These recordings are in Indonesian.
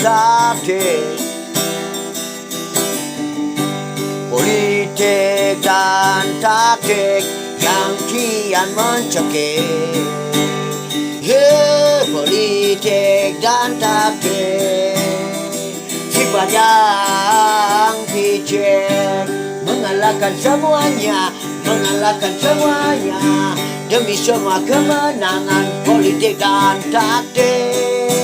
taktik, politik dan taktik yang kian mencekik. Politik dan taktik, sifat yang picik, mengalahkan semuanya demi semua kemenangan. Politik dan taktik,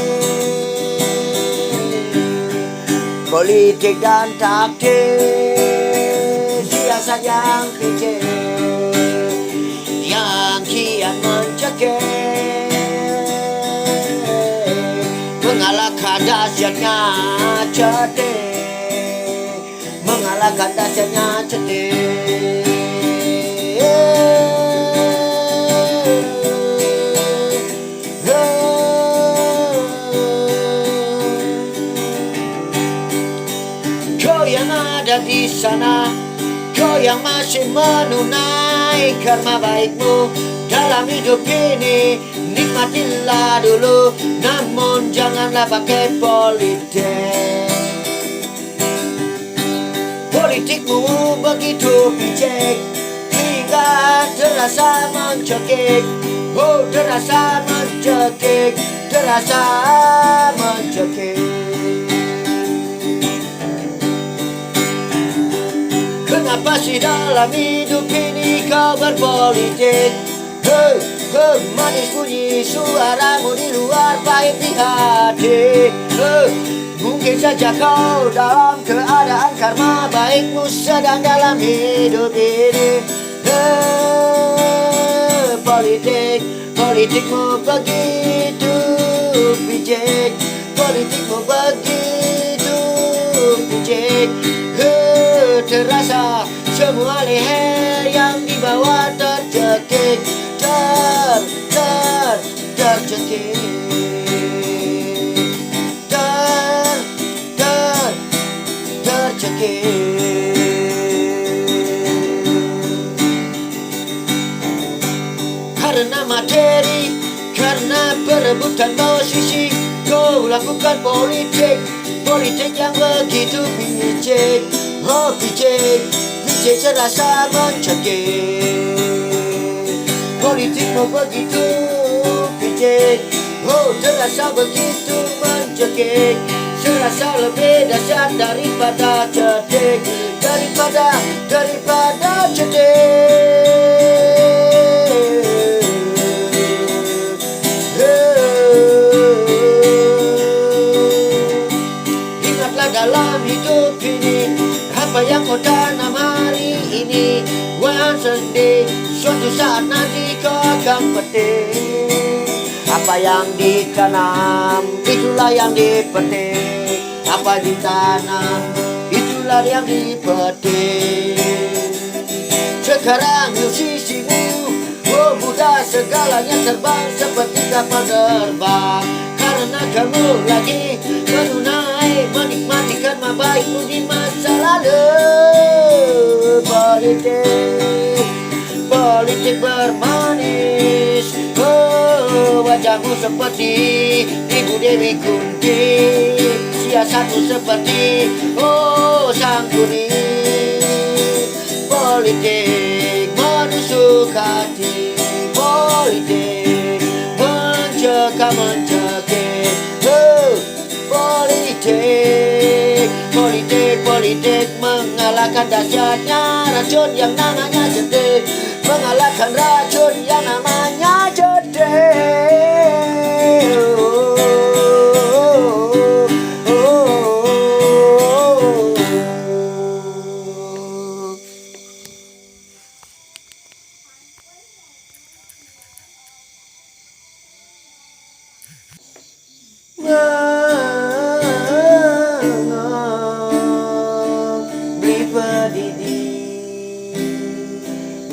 politik dan taktik, siasat yang picik yang kian mencekik, mengalahkan dahsyatnya cetek, mengalahkan dahsyatnya cetek. Kau yang ada di sana, kau yang masih menunai karma baikmu dalam hidup ini, nikmatilah dulu, namun janganlah pakai politik. Politikmu begitu picik hingga terasa mencekik. Oh, terasa mencekik, terasa mencekik. Kenapa sih dalam hidup ini kau berpolitik? Manis bunyi suaramu di luar, baik di hati. Mungkin saja kau dalam keadaan karma baikmu sedang dalam hidup ini. Politikmu begitu picik, politikmu begitu picik. Terasa semua leher yang dibawa tercekik, tercekik, tercekik. Karena materi, karena perebutan posisi, kau lakukan politik yang begitu picik. Oh, picik terasa mencekik. Politikmu begitu picik, oh terasa begitu mencekik. Serasa lebih dahsyat daripada cetek, daripada cetek. Ingatlah dalam hidup ini, apa yang kau tanam hari ini, one day suatu saat nanti kau akan petik. Apa yang ditanam, itulah yang dipetik. Apa ditanam, itulah yang dipetik. Sekarang sisimu, oh mudah segalanya terbang seperti kapal terbang. Karena kamu lagi menunai, menikmati karma baikmu di masa lalu. Politik bermanis, oh wajahmu seperti Ibu Dewi Kunti, siasatmu seperti oh Sang Kuning. Politik menusuk hati, politik mencekik. Oh, politik mengalahkan dahsyatnya racun yang namanya cetek, mengalahkan racun yang namanya cetek.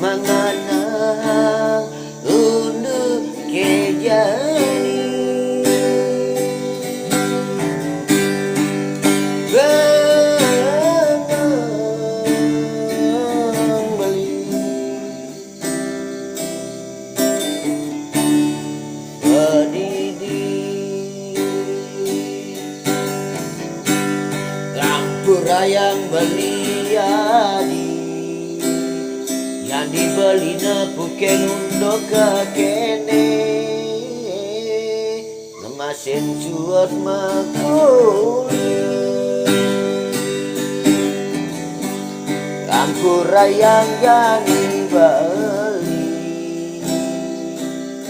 Mengenang untuk kejadian beli beli adi yang dibeli nepuken untuk kekene ngemasin cuat makuli kampura yang jadi beli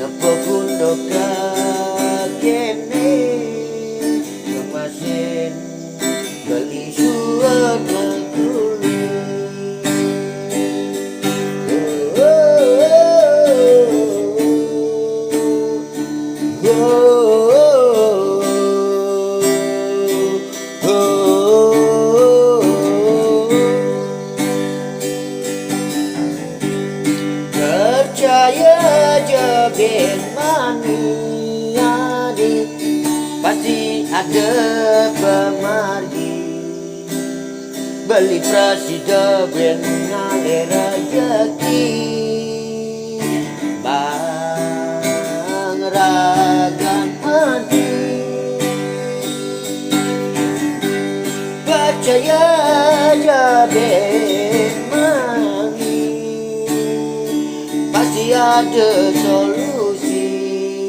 nepukun untuk kekene ngemasin beli cuat makuli. Percaya aja ben mania pasti ada pemargi beli presiden ben ngalir rejeki bang ragan hati percaya aja ben pasti ada solusi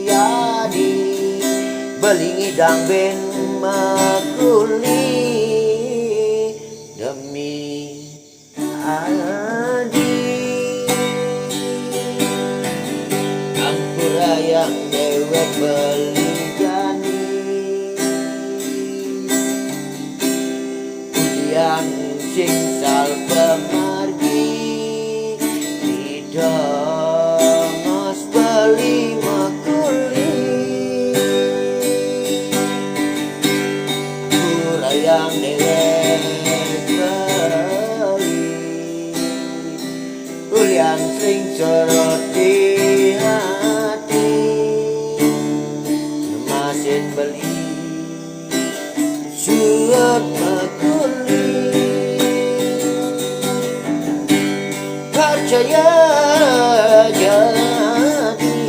adi beli ngidang ben makuli demi adi ampura yang dewek beli jani ujian singsal pemargi tidak beli makuli pura yang dewek beli ulian sing sorot di hati ngemasin beli suat makuli percaya jadi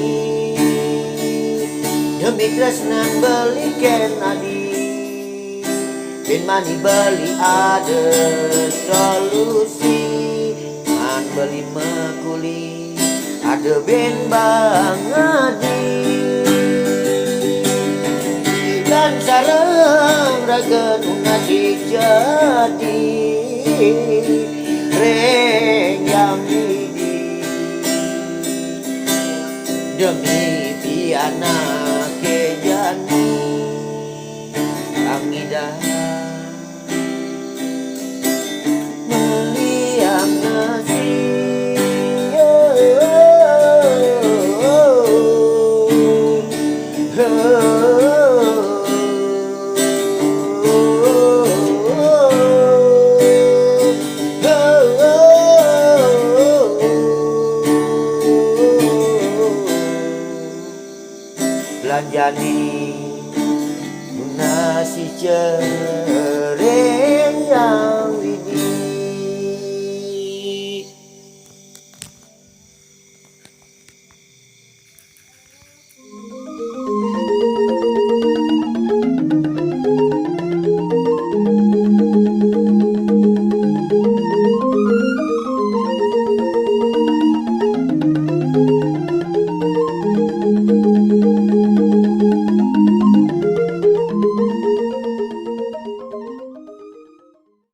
demi tresnan belikan adi ben mani beli ada solusi man beli makuli ada ben bang adi dan sarang raga nungadik jadi reng yang ini demi piana kejani angidah meliang nasi belanjani nasi cereng yang